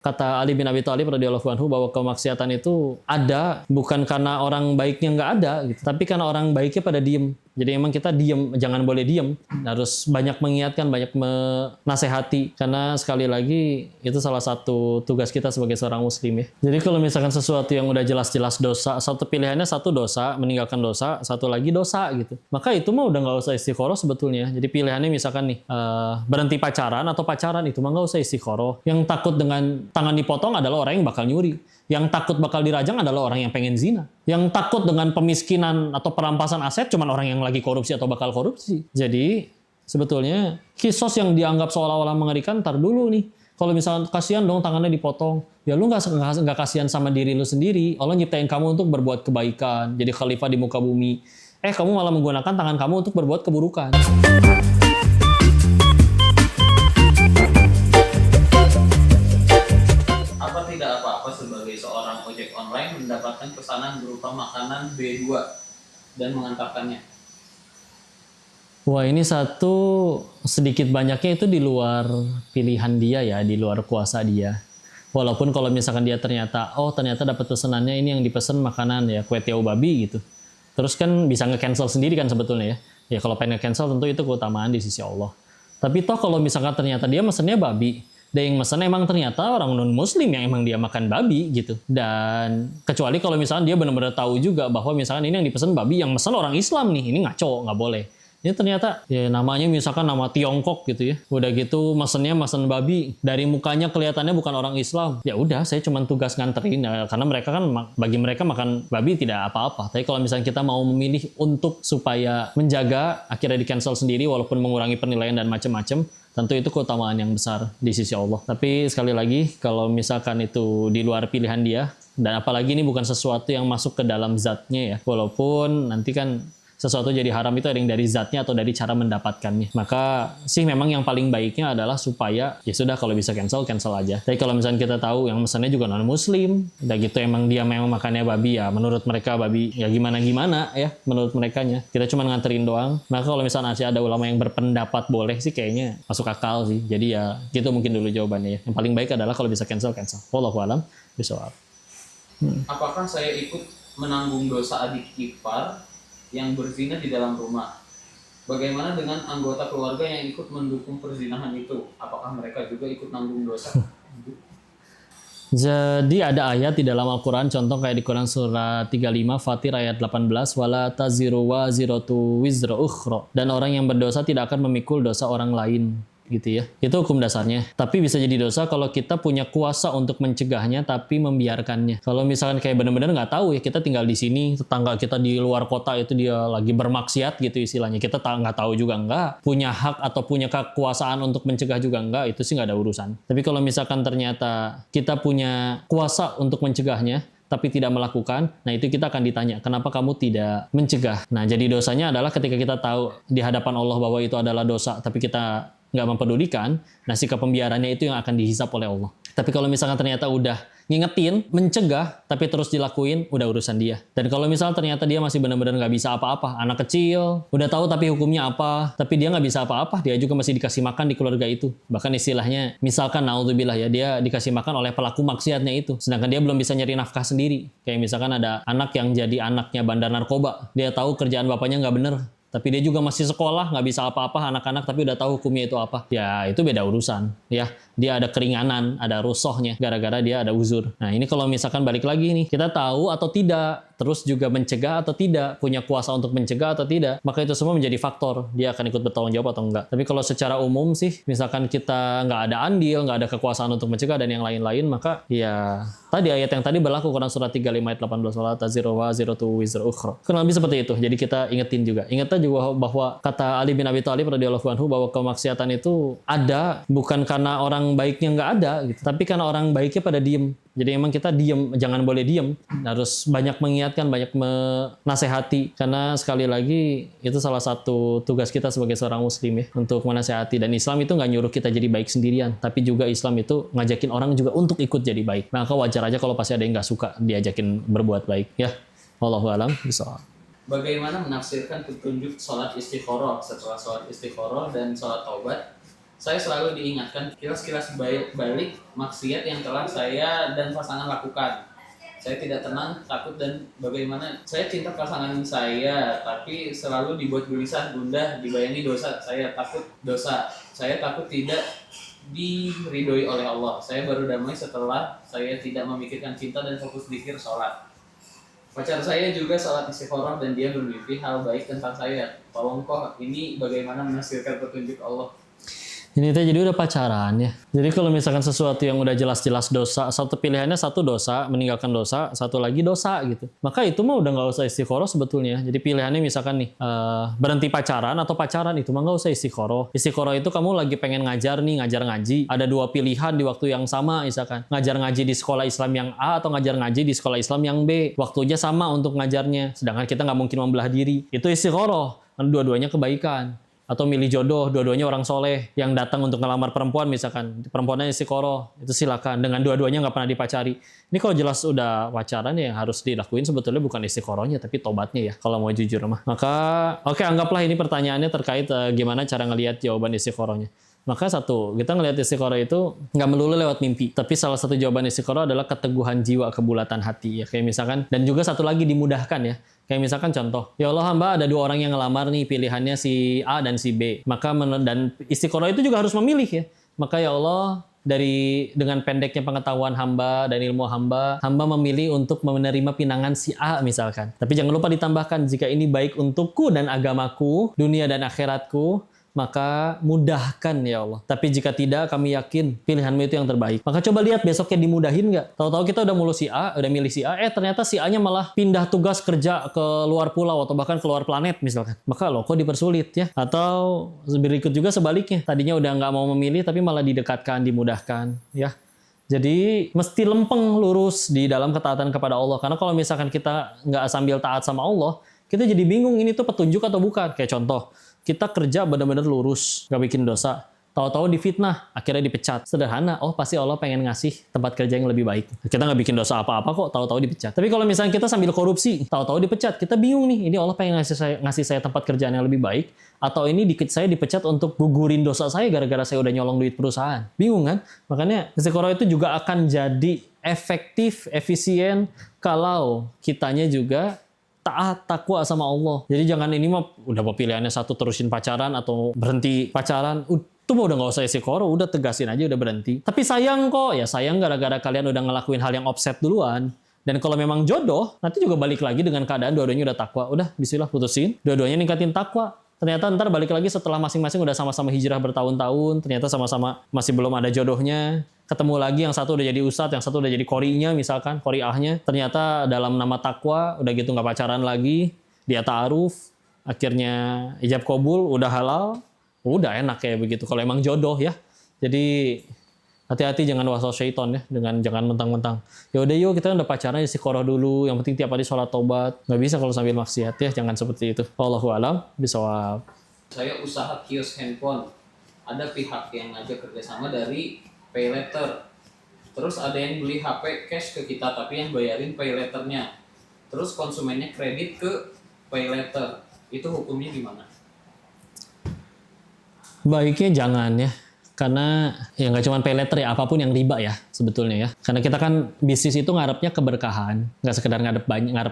Kata Ali bin Abi Thalib radhiyallahu anhu bahwa kemaksiatan itu ada bukan karena orang baiknya nggak ada, gitu, tapi karena orang baiknya pada diem. Jadi emang kita diem, jangan boleh diem. Harus banyak mengingatkan, banyak menasehati. Karena sekali lagi itu salah satu tugas kita sebagai seorang muslim ya. Jadi kalau misalkan sesuatu yang udah jelas-jelas dosa, satu pilihannya satu dosa, meninggalkan dosa, satu lagi dosa gitu. Maka itu mah udah nggak usah istikharah sebetulnya. Jadi pilihannya misalkan nih, berhenti pacaran atau pacaran, itu mah nggak usah istikharah. Yang takut dengan tangan dipotong adalah orang yang bakal nyuri. Yang takut bakal dirajang adalah orang yang pengen zina. Yang takut dengan pemiskinan atau perampasan aset cuman orang yang lagi korupsi atau bakal korupsi. Jadi sebetulnya kisos yang dianggap seolah-olah mengerikan, ntar dulu nih. Kalau misalnya kasihan dong tangannya dipotong, ya lu nggak kasihan sama diri lu sendiri. Allah nyiptain kamu untuk berbuat kebaikan, jadi khalifah di muka bumi. Kamu malah menggunakan tangan kamu untuk berbuat keburukan. Tidak apa-apa sebagai seorang ojek online mendapatkan pesanan berupa makanan B2 dan mengantarkannya. Wah, ini satu sedikit banyaknya itu di luar pilihan dia ya, di luar kuasa dia. Walaupun kalau misalkan dia ternyata dapat pesanannya ini yang dipesan makanan ya, kue tiaw babi gitu. Terus kan bisa nge-cancel sendiri kan sebetulnya ya. Ya kalau pengen nge-cancel tentu itu keutamaan di sisi Allah. Tapi toh kalau misalkan ternyata dia mesennya babi, dan yang mesen emang ternyata orang non-muslim yang emang dia makan babi gitu. Dan kecuali kalau misalnya dia benar-benar tahu juga bahwa misalkan ini yang dipesan babi, yang mesen orang Islam nih, ini ngaco, nggak boleh. Ini ternyata ya namanya misalkan nama Tiongkok gitu ya. Udah gitu mesennya mesen babi, dari mukanya kelihatannya bukan orang Islam. Ya udah, saya cuma tugas nganterin ya, karena mereka kan bagi mereka makan babi tidak apa-apa. Tapi kalau misalnya kita mau memilih untuk supaya menjaga, akhirnya di-cancel sendiri walaupun mengurangi penilaian dan macam-macam, tentu itu keutamaan yang besar di sisi Allah. Tapi sekali lagi, kalau misalkan itu di luar pilihan dia, dan apalagi ini bukan sesuatu yang masuk ke dalam zatnya ya, walaupun nanti kan sesuatu jadi haram itu ada yang dari zatnya atau dari cara mendapatkannya. Maka sih memang yang paling baiknya adalah supaya ya sudah kalau bisa cancel aja. Tapi kalau misalnya kita tahu yang mesennya juga non-muslim, udah gitu emang dia memang makannya babi ya, menurut mereka babi ya gimana-gimana ya menurut merekanya. Kita cuma nganterin doang. Maka kalau misalnya masih ada ulama yang berpendapat boleh sih kayaknya masuk akal sih. Jadi ya gitu mungkin dulu jawabannya ya. Yang paling baik adalah kalau bisa cancel. Wallahu a'lam bishawab. Apakah saya ikut menanggung dosa adik ipar yang berzina di dalam rumah? Bagaimana dengan anggota keluarga yang ikut mendukung perzinahan itu? Apakah mereka juga ikut nanggung dosa? Jadi ada ayat di dalam Al-Quran, contoh kayak di Quran surah 35, Fatir ayat 18, wala taziru waziratu wizra ukhra. Dan orang yang berdosa tidak akan memikul dosa orang lain. Gitu ya. Itu hukum dasarnya. Tapi bisa jadi dosa kalau kita punya kuasa untuk mencegahnya tapi membiarkannya. Kalau misalkan kayak benar-benar nggak tahu ya, kita tinggal di sini, tetangga kita di luar kota itu dia lagi bermaksiat gitu istilahnya. Kita nggak tahu juga nggak. Punya hak atau punya kekuasaan untuk mencegah juga nggak, itu sih nggak ada urusan. Tapi kalau misalkan ternyata kita punya kuasa untuk mencegahnya, tapi tidak melakukan, nah itu kita akan ditanya, kenapa kamu tidak mencegah? Nah jadi dosanya adalah ketika kita tahu di hadapan Allah bahwa itu adalah dosa, tapi kita nggak mempedulikan, nah sikap pembiarannya itu yang akan dihisap oleh Allah. Tapi kalau misalkan ternyata udah ngingetin, mencegah, tapi terus dilakuin, udah urusan dia. Dan kalau misalnya ternyata dia masih benar-benar nggak bisa apa-apa, anak kecil, udah tahu tapi hukumnya apa, tapi dia nggak bisa apa-apa, dia juga masih dikasih makan di keluarga itu. Bahkan istilahnya, misalkan naudzubillah ya, dia dikasih makan oleh pelaku maksiatnya itu, sedangkan dia belum bisa nyari nafkah sendiri. Kayak misalkan ada anak yang jadi anaknya bandar narkoba, dia tahu kerjaan bapaknya nggak bener, tapi dia juga masih sekolah, nggak bisa apa-apa anak-anak, tapi udah tahu hukumnya itu apa. Ya, itu beda urusan. Ya, dia ada keringanan, ada rusohnya, gara-gara dia ada uzur. Nah, ini kalau misalkan balik lagi nih, kita tahu atau tidak, terus juga mencegah atau tidak, punya kuasa untuk mencegah atau tidak, maka itu semua menjadi faktor. Dia akan ikut bertanggung jawab atau enggak. Tapi kalau secara umum sih, misalkan kita nggak ada andil, nggak ada kekuasaan untuk mencegah dan yang lain-lain, maka ya tadi ayat yang tadi berlaku Quran surah 35 ayat 18, wala taziru waziratu wizra ukhra. Kurang lebih seperti itu. Jadi kita ingetin juga. Ingatnya juga bahwa kata Ali bin Abi Thalib radhiyallahu anhu bahwa kemaksiatan itu ada bukan karena orang baiknya nggak ada gitu, tapi karena orang baiknya pada diem. Jadi emang kita diem, jangan boleh diem. Harus banyak mengingatkan, banyak menasehati. Karena sekali lagi itu salah satu tugas kita sebagai seorang muslim ya, untuk menasehati. Dan Islam itu nggak nyuruh kita jadi baik sendirian, tapi juga Islam itu ngajakin orang juga untuk ikut jadi baik. Maka wajar aja kalau pasti ada yang nggak suka diajakin berbuat baik ya. Wallahu a'lam bishawab. Bagaimana menafsirkan petunjuk sholat istikharah setelah sholat istikharah dan sholat taubat? Saya selalu diingatkan kilas-kilas balik maksiat yang telah saya dan pasangan lakukan. Saya tidak tenang, takut, dan bagaimana saya cinta pasangan saya, tapi selalu dibuat gelisah, gundah, dibayangi dosa. Saya takut dosa. Saya takut tidak diridhoi oleh Allah. Saya baru damai setelah saya tidak memikirkan cinta dan fokus zikir sholat. Pacar saya juga sholat istikharah dan dia bermimpi hal baik tentang saya. Tolong kok, ini bagaimana menafsirkan petunjuk Allah? Ini teh jadi udah pacaran ya. Jadi kalau misalkan sesuatu yang udah jelas-jelas dosa, satu pilihannya satu dosa, meninggalkan dosa, satu lagi dosa gitu. Maka itu mah udah nggak usah istikharah sebetulnya. Jadi pilihannya misalkan nih, berhenti pacaran atau pacaran, itu mah nggak usah istikharah. Istikharah itu kamu lagi pengen ngajar nih, ngajar ngaji. Ada dua pilihan di waktu yang sama misalkan. Ngajar ngaji di sekolah Islam yang A atau ngajar ngaji di sekolah Islam yang B. Waktunya sama untuk ngajarnya. Sedangkan kita nggak mungkin membelah diri. Itu istikharah. Dua-duanya kebaikan. Atau milih jodoh, dua-duanya orang soleh yang datang untuk ngelamar perempuan misalkan, perempuannya istiqoroh, itu silakan. Dengan dua-duanya nggak pernah dipacari. Ini kalau jelas udah pacaran ya yang harus dilakuin sebetulnya bukan istiqorohnya tapi tobatnya ya kalau mau jujur mah. Maka oke, anggaplah ini pertanyaannya terkait gimana cara ngelihat jawaban istiqorohnya. Maka satu, kita ngelihat istiqoroh itu nggak melulu lewat mimpi. Tapi salah satu jawaban istiqoroh adalah keteguhan jiwa, kebulatan hati. Ya. Kayak misalkan, dan juga satu lagi dimudahkan ya. Kayak misalkan contoh, ya Allah hamba ada dua orang yang ngelamar nih, pilihannya si A dan si B. Maka dan istiqoroh itu juga harus memilih ya. Maka ya Allah, dengan pendeknya pengetahuan hamba dan ilmu hamba memilih untuk menerima pinangan si A misalkan. Tapi jangan lupa ditambahkan, jika ini baik untukku dan agamaku, dunia dan akhiratku, maka mudahkan ya Allah. Tapi jika tidak, kami yakin pilihanmu itu yang terbaik. Maka coba lihat besoknya dimudahin nggak? Tahu-tahu kita udah milih si A, ternyata si A-nya malah pindah tugas kerja ke luar pulau atau bahkan ke luar planet misalkan. Maka loh kok dipersulit ya? Atau berikut juga sebaliknya. Tadinya udah nggak mau memilih tapi malah didekatkan, dimudahkan ya. Jadi mesti lempeng lurus di dalam ketaatan kepada Allah. Karena kalau misalkan kita nggak sambil taat sama Allah, kita jadi bingung ini tuh petunjuk atau bukan. Kayak contoh, kita kerja benar-benar lurus, nggak bikin dosa. Tahu-tahu difitnah, akhirnya dipecat. Sederhana, oh pasti Allah pengen ngasih tempat kerja yang lebih baik. Kita nggak bikin dosa apa-apa kok, tahu-tahu dipecat. Tapi kalau misalnya kita sambil korupsi, tahu-tahu dipecat, kita bingung nih, ini Allah pengen ngasih saya tempat kerjaan yang lebih baik, atau ini saya dipecat untuk gugurin dosa saya gara-gara saya udah nyolong duit perusahaan. Bingung kan? Makanya istiqoroh itu juga akan jadi efektif, efisien, kalau kitanya juga taat, takwa sama Allah. Jadi jangan ini mah udah mau pilihannya satu terusin pacaran atau berhenti pacaran. Itu mah udah nggak usah istiqoroh, udah tegasin aja udah berhenti. Tapi sayang kok, ya sayang gara-gara kalian udah ngelakuin hal yang offset duluan. Dan kalau memang jodoh, nanti juga balik lagi dengan keadaan dua-duanya udah takwa. Udah, bismillah putusin. Dua-duanya ningkatin takwa. Ternyata ntar balik lagi setelah masing-masing udah sama-sama hijrah bertahun-tahun. Ternyata sama-sama masih belum ada jodohnya. Ketemu lagi yang satu udah jadi ustadz, yang satu udah jadi qori'nya misalkan, qori'ahnya. Ternyata dalam nama takwa, udah gitu nggak pacaran lagi. Dia ta'aruf, akhirnya ijab kabul, udah halal. Udah enak kayak begitu. Kalau emang jodoh ya. Jadi hati-hati jangan waswas syaiton ya, jangan mentang-mentang. Ya udah yuk kita udah pacaran istiqoroh dulu, yang penting tiap hari sholat tobat. Nggak bisa kalau sambil maksiat ya, jangan seperti itu. Wallahu a'lam bishawab. Saya usaha kios handphone. Ada pihak yang ngajak kerjasama dari pay letter. Terus ada yang beli HP cash ke kita tapi yang bayarin pay letternya. Terus konsumennya kredit ke pay letter. Itu hukumnya gimana? Baiknya jangan ya. Karena ya nggak cuma pay letter ya, apapun yang riba ya sebetulnya ya. Karena kita kan bisnis itu ngarepnya keberkahan, nggak sekedar ngarep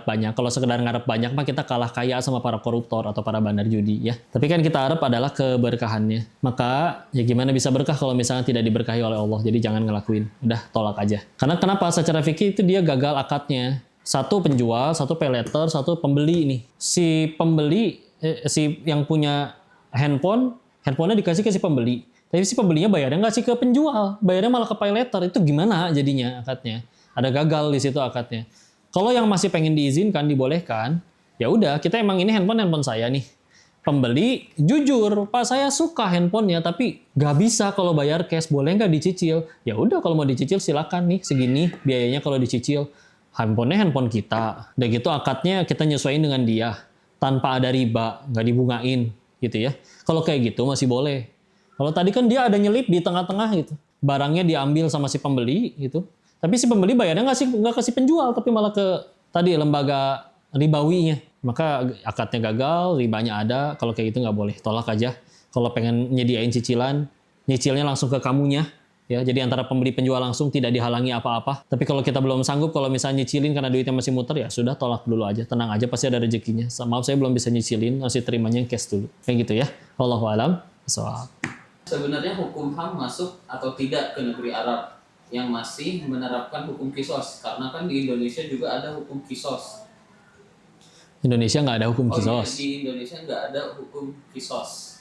banyak. Kalau sekedar ngarep banyak mah kita kalah kaya sama para koruptor atau para bandar judi ya. Tapi kan kita harap adalah keberkahannya. Maka ya gimana bisa berkah kalau misalnya tidak diberkahi oleh Allah. Jadi jangan ngelakuin, udah tolak aja. Karena kenapa? Secara fikih itu dia gagal akadnya. Satu penjual, satu pay letter, satu pembeli nih. Si pembeli, si yang punya handphonenya dikasih ke si pembeli. Tapi si pembelinya bayarnya nggak sih ke penjual, bayarnya malah ke pay letter. Itu gimana jadinya akadnya? Ada gagal di situ akadnya. Kalau yang masih pengen diizinkan, dibolehkan, ya udah kita emang ini handphone saya nih. Pembeli jujur, Pak saya suka handphonenya, tapi nggak bisa kalau bayar cash, boleh nggak dicicil? Ya udah kalau mau dicicil silakan nih, segini biayanya kalau dicicil. Handphonenya handphone kita, udah gitu akadnya kita nyesuaiin dengan dia, tanpa ada riba, nggak dibungain gitu ya. Kalau kayak gitu masih boleh. Kalau tadi kan dia ada nyelip di tengah-tengah gitu. Barangnya diambil sama si pembeli gitu. Tapi si pembeli bayarnya nggak ke si penjual, tapi malah ke tadi lembaga ribawinya. Maka akadnya gagal, ribanya ada. Kalau kayak gitu nggak boleh. Tolak aja. Kalau pengen nyediain cicilan, nyicilnya langsung ke kamunya. Ya, jadi antara pembeli penjual langsung tidak dihalangi apa-apa. Tapi kalau kita belum sanggup, kalau misalnya nyicilin karena duitnya masih muter, ya sudah tolak dulu aja. Tenang aja, pasti ada rezekinya. Maaf saya belum bisa nyicilin, masih terimanya cash dulu. Kayak gitu ya. Wallahu a'lam bishawab. Sebenarnya hukum HAM masuk atau tidak ke negeri Arab yang masih menerapkan hukum kisos? Karena kan di Indonesia juga ada hukum kisos. Indonesia nggak ada hukum kisos. Di Indonesia nggak ada hukum kisos.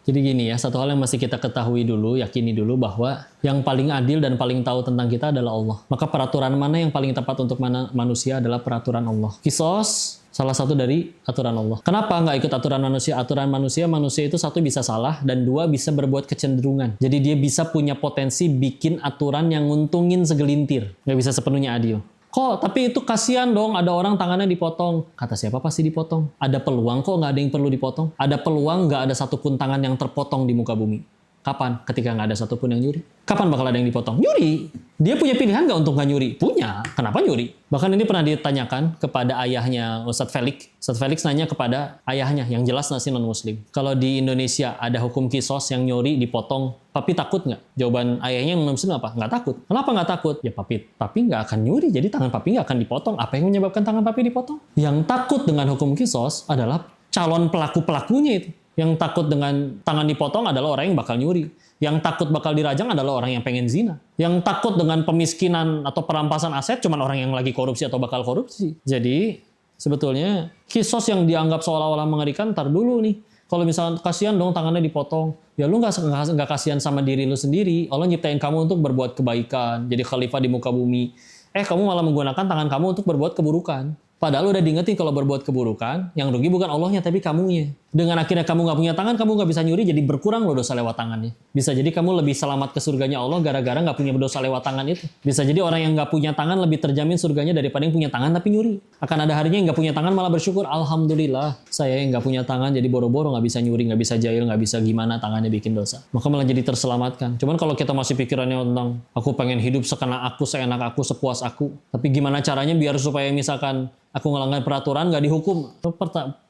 Jadi gini ya, satu hal yang masih kita ketahui dulu, yakini dulu bahwa yang paling adil dan paling tahu tentang kita adalah Allah. Maka peraturan mana yang paling tepat untuk manusia adalah peraturan Allah. Kisos salah satu dari aturan Allah. Kenapa nggak ikut aturan manusia? Aturan manusia itu satu bisa salah dan dua bisa berbuat kecenderungan. Jadi dia bisa punya potensi bikin aturan yang nguntungin segelintir. Nggak bisa sepenuhnya adil. Kok, tapi itu kasihan dong, ada orang tangannya dipotong. Kata siapa pasti dipotong? Ada peluang kok nggak ada yang perlu dipotong? Ada peluang nggak ada satupun tangan yang terpotong di muka bumi. Kapan? Ketika nggak ada satupun yang nyuri. Kapan bakal ada yang dipotong? Nyuri. Dia punya pilihan nggak untuk nggak nyuri? Punya. Kenapa nyuri? Bahkan ini pernah ditanyakan kepada ayahnya Ustadz Felix. Ustadz Felix nanya kepada ayahnya yang jelas nasi non-muslim. Kalau di Indonesia ada hukum kisos yang nyuri dipotong, papi takut nggak? Jawaban ayahnya yang non-muslim apa? Nggak takut. Kenapa nggak takut? Ya papi nggak akan nyuri, jadi tangan papi nggak akan dipotong. Apa yang menyebabkan tangan papi dipotong? Yang takut dengan hukum kisos adalah calon pelaku-pelakunya itu. Yang takut dengan tangan dipotong adalah orang yang bakal nyuri. Yang takut bakal dirajang adalah orang yang pengen zina. Yang takut dengan pemiskinan atau perampasan aset cuma orang yang lagi korupsi atau bakal korupsi. Jadi sebetulnya kisos yang dianggap seolah-olah mengerikan, ntar dulu nih. Kalau misalnya kasihan dong tangannya dipotong, ya lu nggak kasihan sama diri lu sendiri. Allah nyiptain kamu untuk berbuat kebaikan, jadi khalifah di muka bumi. Kamu malah menggunakan tangan kamu untuk berbuat keburukan. Padahal udah diingetin kalau berbuat keburukan, yang rugi bukan Allahnya tapi kamunya. Dengan akhirnya kamu nggak punya tangan, kamu nggak bisa nyuri, jadi berkurang loh dosa lewat tangannya. Bisa jadi kamu lebih selamat ke surganya Allah gara-gara nggak punya dosa lewat tangan itu. Bisa jadi orang yang nggak punya tangan lebih terjamin surganya daripada yang punya tangan tapi nyuri. Akan ada harinya yang nggak punya tangan malah bersyukur, alhamdulillah saya yang nggak punya tangan jadi boro-boro nggak bisa nyuri, nggak bisa jahil, nggak bisa gimana tangannya bikin dosa. Maka malah jadi terselamatkan. Cuman kalau kita masih pikirannya tentang aku pengen hidup seenak aku, sepuas aku. Tapi gimana caranya biar supaya misalkan aku ngelanggar peraturan nggak dihukum?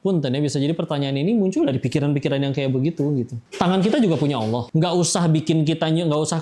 Punten ya, bisa jadi pertanyaan ini muncul dari pikiran-pikiran yang kayak begitu gitu. Tangan kita juga punya Allah. Nggak usah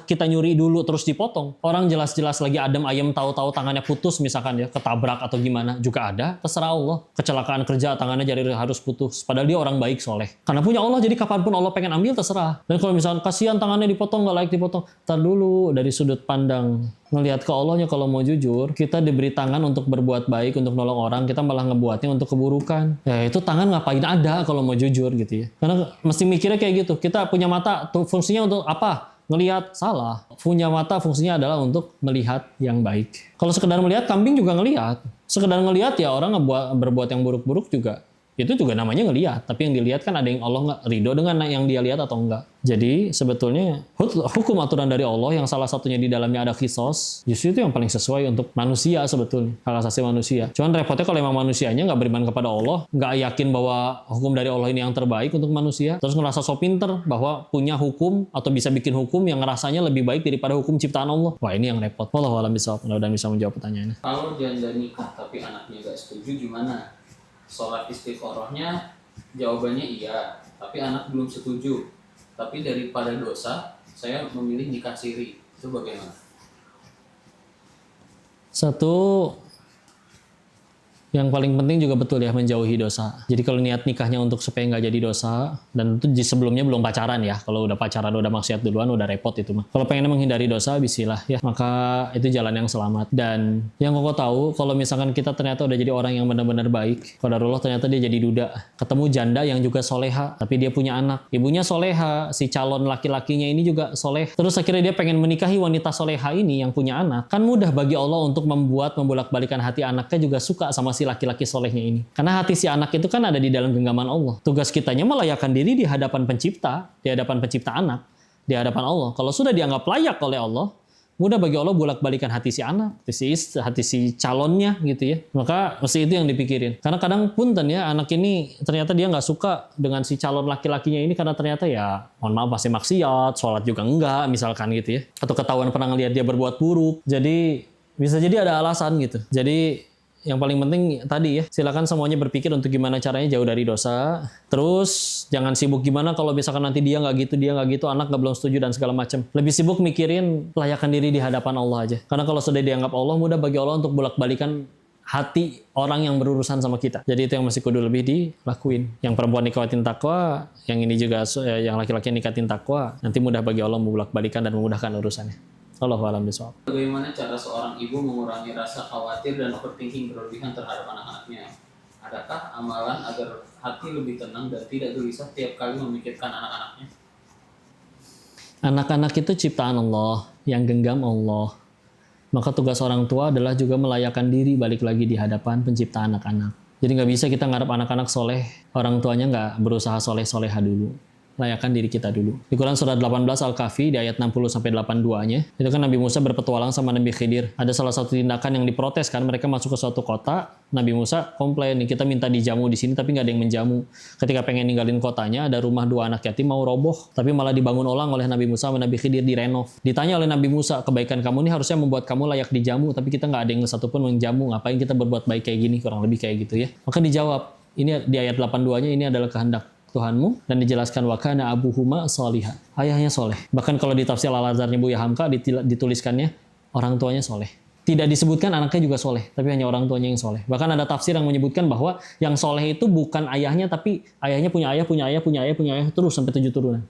kita nyuri dulu terus dipotong. Orang jelas-jelas lagi adem ayem tahu-tahu tangannya putus misalkan ya, ketabrak atau gimana juga ada. Terserah Allah. Kecelakaan kerja tangannya jadi harus putus. Padahal dia orang baik soleh. Karena punya Allah jadi kapanpun Allah pengen ambil terserah. Dan kalau misalkan kasihan tangannya dipotong nggak layak dipotong, tar dulu dari sudut pandang ngelihat ke Allahnya kalau mau jujur, kita diberi tangan untuk berbuat baik, untuk nolong orang, kita malah ngebuatnya untuk keburukan. Ya itu tangan ngapain ada kalau mau jujur gitu ya. Karena mesti mikirnya kayak gitu. Kita punya mata tuh fungsinya untuk apa? Ngelihat, salah. Punya mata fungsinya adalah untuk melihat yang baik. Kalau sekedar melihat, kambing juga ngelihat. Sekedar ngelihat ya orang berbuat yang buruk-buruk juga. Itu juga namanya ngelihat, tapi yang dilihat kan ada yang Allah nggak ridho dengan yang dia lihat atau enggak. Jadi sebetulnya hukum aturan dari Allah yang salah satunya di dalamnya ada kisos, justru itu yang paling sesuai untuk manusia sebetulnya, hak asasi manusia. Cuman repotnya kalau emang manusianya nggak beriman kepada Allah, nggak yakin bahwa hukum dari Allah ini yang terbaik untuk manusia, terus ngerasa so pinter bahwa punya hukum atau bisa bikin hukum yang ngerasanya lebih baik daripada hukum ciptaan Allah. Wah ini yang repot. Wallahu a'lam bishawab. Mudah-mudahan bisa menjawab pertanyaannya. Kalau janda nikah tapi anaknya nggak setuju gimana? Sholat istikharahnya jawabannya iya, tapi anak belum setuju. Tapi daripada dosa, saya memilih nikah siri. Itu bagaimana? Satu, yang paling penting juga betul ya menjauhi dosa. Jadi kalau niat nikahnya untuk supaya nggak jadi dosa, dan itu sebelumnya belum pacaran ya. Kalau udah pacaran udah maksiat duluan udah repot itu mah. Kalau pengen menghindari dosa, bismillah ya. Maka itu jalan yang selamat. Dan yang koko tahu, kalau misalkan kita ternyata udah jadi orang yang benar-benar baik, qadarullah ternyata dia jadi duda. Ketemu janda yang juga soleha, tapi dia punya anak. Ibunya soleha, si calon laki-lakinya ini juga soleh. Terus akhirnya dia pengen menikahi wanita soleha ini yang punya anak. Kan mudah bagi Allah untuk membolak-balikan hati anaknya juga suka sama si laki-laki solehnya ini. Karena hati si anak itu kan ada di dalam genggaman Allah. Tugas kitanya melayakkan diri di hadapan pencipta, di hadapan pencipta anak, di hadapan Allah. Kalau sudah dianggap layak oleh Allah, mudah bagi Allah bolak-balikan hati si anak, hati si calonnya gitu ya. Maka mesti itu yang dipikirin. Karena kadang punten ya, anak ini ternyata dia nggak suka dengan si calon laki-lakinya ini karena ternyata ya, mohon maaf masih maksiat, sholat juga enggak misalkan gitu ya. Atau ketahuan pernah ngelihat dia berbuat buruk. Jadi bisa jadi ada alasan gitu. Jadi yang paling penting tadi ya, silakan semuanya berpikir untuk gimana caranya jauh dari dosa. Terus jangan sibuk gimana kalau misalkan nanti dia nggak gitu, anak nggak belum setuju dan segala macam. Lebih sibuk mikirin layakan diri di hadapan Allah aja. Karena kalau sudah dianggap Allah, mudah bagi Allah untuk bolak-balikan hati orang yang berurusan sama kita. Jadi itu yang masih kudu lebih dilakuin. Yang perempuan nikatin takwa, yang ini juga yang laki-laki nikatin takwa, nanti mudah bagi Allah membolak-balikan dan memudahkan urusannya. Allahu a'lam bishawab. Bagaimana cara seorang ibu mengurangi rasa khawatir dan overthinking berlebihan terhadap anak-anaknya? Adakah amalan agar hati lebih tenang dan tidak gelisah tiap kali memikirkan anak-anaknya? Anak-anak itu ciptaan Allah, yang genggam Allah. Maka tugas orang tua adalah juga melayakan diri balik lagi di hadapan pencipta anak-anak. Jadi nggak bisa kita ngarep anak-anak soleh, orang tuanya nggak berusaha soleh-soleha dulu. Layakan diri kita dulu. Di Quran surat 18 Al-Kahfi di ayat 60-82-nya, itu kan Nabi Musa berpetualang sama Nabi Khidir. Ada salah satu tindakan yang diprotes kan, mereka masuk ke suatu kota, Nabi Musa komplain, nih kita minta dijamu di sini tapi nggak ada yang menjamu. Ketika pengen ninggalin kotanya, ada rumah 2 anak yatim mau roboh, tapi malah dibangun ulang oleh Nabi Musa sama Nabi Khidir, direnov. Ditanya oleh Nabi Musa, kebaikan kamu ini harusnya membuat kamu layak dijamu, tapi kita nggak ada yang satupun menjamu, ngapain kita berbuat baik kayak gini, kurang lebih kayak gitu ya. Maka dijawab, ini di ayat 82-nya, ini adalah kehendak Tuhanmu, dan dijelaskan wa kana abuhuma sholiha. Ayahnya soleh. Bahkan kalau di tafsir Al-Azharnya Buya Hamka dituliskannya orang tuanya soleh. Tidak disebutkan anaknya juga soleh, tapi hanya orang tuanya yang soleh. Bahkan ada tafsir yang menyebutkan bahwa yang soleh itu bukan ayahnya, tapi ayahnya punya ayah, terus sampai 7 turunan.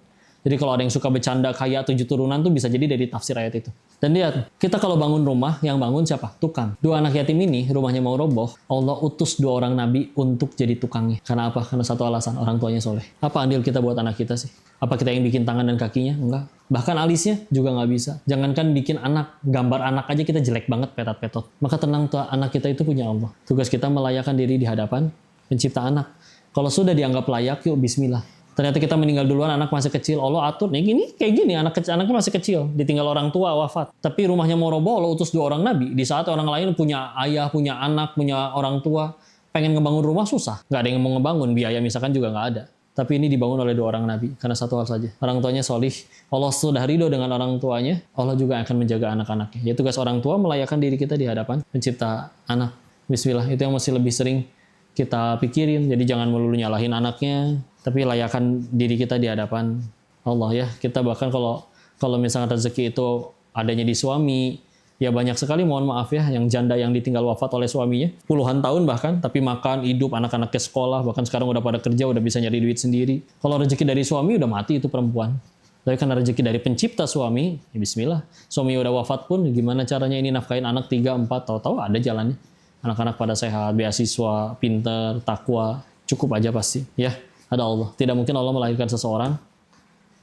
Jadi kalau ada yang suka bercanda kayak 7 turunan tuh bisa jadi dari tafsir ayat itu. Dan lihat, kita kalau bangun rumah, yang bangun siapa? Tukang. 2 anak yatim ini, rumahnya mau roboh, Allah utus 2 orang nabi untuk jadi tukangnya. Karena apa? Karena satu alasan, orang tuanya soleh. Apa andil kita buat anak kita sih? Apa kita yang bikin tangan dan kakinya? Enggak. Bahkan alisnya juga nggak bisa. Jangankan bikin anak, gambar anak aja kita jelek banget, petot-petot. Maka tenang tuh, anak kita itu punya Allah. Tugas kita melayakan diri di hadapan pencipta anak. Kalau sudah dianggap layak, yuk bismillah. Ternyata kita meninggal duluan, anak masih kecil, Allah atur nih gini, kayak gini, anaknya masih kecil, ditinggal orang tua wafat. Tapi rumahnya mau roboh, Allah utus 2 orang nabi. Di saat orang lain punya ayah, punya anak, punya orang tua, pengen ngebangun rumah susah, nggak ada yang mau ngebangun, biaya misalkan juga nggak ada. Tapi ini dibangun oleh 2 orang nabi, karena satu hal saja, orang tuanya solih. Allah sudah ridho dengan orang tuanya, Allah juga akan menjaga anak-anaknya. Ya tugas orang tua melayakan diri kita di hadapan pencipta anak. Bismillah, itu yang masih lebih sering kita pikirin. Jadi jangan melulu nyalahin anaknya, tapi layakan diri kita di hadapan Allah ya. Kita bahkan kalau misalnya rezeki itu adanya di suami, ya banyak sekali, mohon maaf ya, yang janda yang ditinggal wafat oleh suaminya puluhan tahun bahkan, tapi makan, hidup, anak-anaknya sekolah, bahkan sekarang udah pada kerja, udah bisa nyari duit sendiri. Kalau rezeki dari suami udah mati itu perempuan. Tapi karena rezeki dari pencipta suami, ya bismillah. Suami udah wafat pun, gimana caranya ini nafkahin anak 3, 4, tahu-tahu ada jalannya. Anak-anak pada sehat, beasiswa, pinter, takwa, cukup aja pasti ya. Ada Allah. Tidak mungkin Allah melahirkan seseorang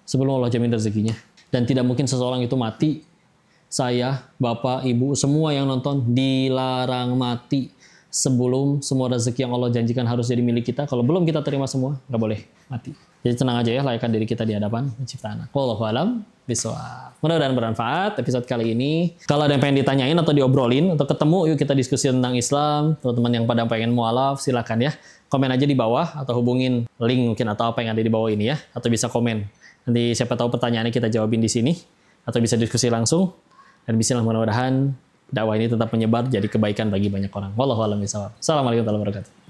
sebelum Allah jamin rezekinya. Dan tidak mungkin seseorang itu mati. Saya, bapak, ibu, semua yang nonton dilarang mati sebelum semua rezeki yang Allah janjikan harus jadi milik kita. Kalau belum kita terima semua, nggak boleh mati. Jadi tenang aja ya, layakan diri kita di hadapan pencipta anak. Wallahu a'lam bishawab. Mudah-mudahan bermanfaat episode kali ini. Kalau ada yang pengen ditanyain atau diobrolin atau ketemu, yuk kita diskusi tentang Islam. Teman-teman yang pada pengen mualaf, silakan ya. Komen aja di bawah atau hubungin link mungkin atau apa yang ada di bawah ini ya. Atau bisa komen. Nanti siapa tahu pertanyaannya kita jawabin di sini. Atau bisa diskusi langsung. Dan bismillah, mudah-mudahan dakwah ini tetap menyebar jadi kebaikan bagi banyak orang. Wallahu a'lam bishawab. Assalamualaikum warahmatullahi wabarakatuh.